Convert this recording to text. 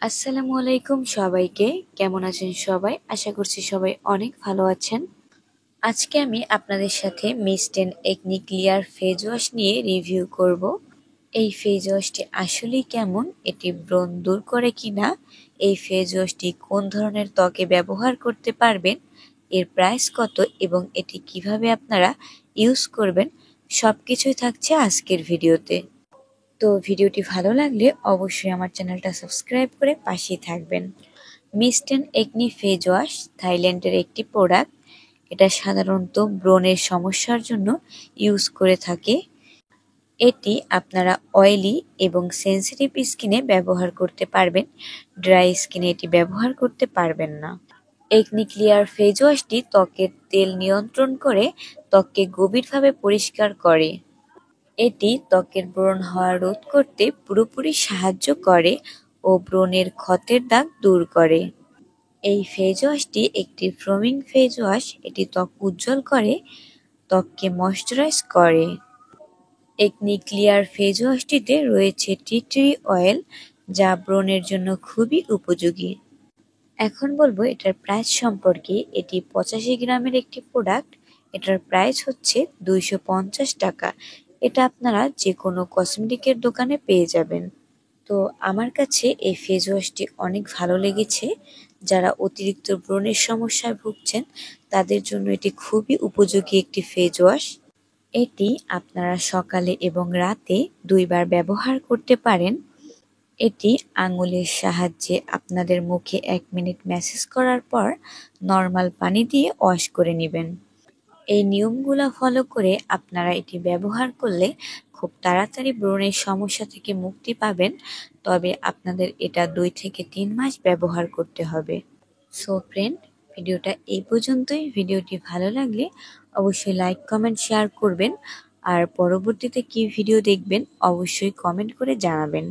আসসালামু আলাইকুম সবাইকে। কেমন আছেন সবাই? আশা করছি সবাই অনেক ভালো আছেন। আজকে আমি আপনাদের সাথে মিস্টেন একনি ক্লিয়ার ফেস ওয়াশ নিয়ে রিভিউ করব। এই ফেস ওয়াশটি আসলেই কেমন, এটি ব্রণ দূর করে কিনা, এই ফেস ওয়াশটি কোন ধরনের ত্বকে ব্যবহার করতে পারবেন, এর প্রাইস কত এবং এটি কিভাবে আপনারা ইউজ করবেন, সবকিছুই থাকছে আজকের ভিডিওতে। তো ভিডিওটি ভালো লাগলে অবশ্যই আমার চ্যানেলটা সাবস্ক্রাইব করে পাশেই থাকবেন। মিস্টেন একনি ফেস ওয়াশ থাইল্যান্ডের একটি প্রোডাক্ট। এটা সাধারণত ব্রণের সমস্যার জন্য ইউজ করে থাকে। এটি আপনারা অয়েলি এবং সেনসিটিভ স্কিনে ব্যবহার করতে পারবেন, ড্রাই স্কিনে এটি ব্যবহার করতে পারবেন না। একনি ক্লিয়ার ফেস ওয়াশটি ত্বকের তেল নিয়ন্ত্রণ করে ত্বককে গভীরভাবে পরিষ্কার করে। এটি ত্বকের ব্রণ হওয়া রোধ করতে পুরোপুরি সাহায্য করে ও ব্রণের ক্ষতের দাগ দূর করে। এই ফেস ওয়াশটি একটি ফোমিং ফেস ওয়াশ। এটি ত্বক উজ্জ্বল করে, ত্বককে ময়শ্চারাইজ করে। একনি ক্লিয়ার ফেস ওয়াশটিতে রয়েছে টি ট্রি অয়েল, যা ব্রণের জন্য খুবই উপযোগী। এখন বলবো এটার প্রাইস সম্পর্কে। এটি 85 গ্রামের একটি প্রোডাক্ট। এটার প্রাইস হচ্ছে 250 টাকা। এটা আপনারা যে কোনো কসমেটিকের দোকানে পেয়ে যাবেন। তো আমার কাছে এই ফেস ওয়াশটি অনেক ভালো লেগেছে। যারা অতিরিক্ত ব্রণের সমস্যায় ভুগছেন তাদের জন্য এটি খুবই উপযোগী একটি ফেস ওয়াশ। এটি আপনারা সকালে এবং রাতে 2 বার ব্যবহার করতে পারেন। এটি আঙুলের সাহায্যে আপনাদের মুখে 1 মিনিট ম্যাসেজ করার পর নর্মাল পানি দিয়ে ওয়াশ করে নেবেন। এই নিয়মগুলো ফলো করে আপনারা এটি ব্যবহার করলে খুব তাড়াতাড়ি ব্রণের সমস্যা থেকে মুক্তি পাবেন। তবে আপনাদের এটা 2 থেকে 3 মাস ব্যবহার করতে হবে। সো ফ্রেন্ড, ভিডিওটা এই পর্যন্তই। ভিডিওটি ভালো লাগলে অবশ্যই লাইক, কমেন্ট, শেয়ার করবেন। আর পরবর্তীতে কি ভিডিও দেখবেন অবশ্যই কমেন্ট করে জানাবেন।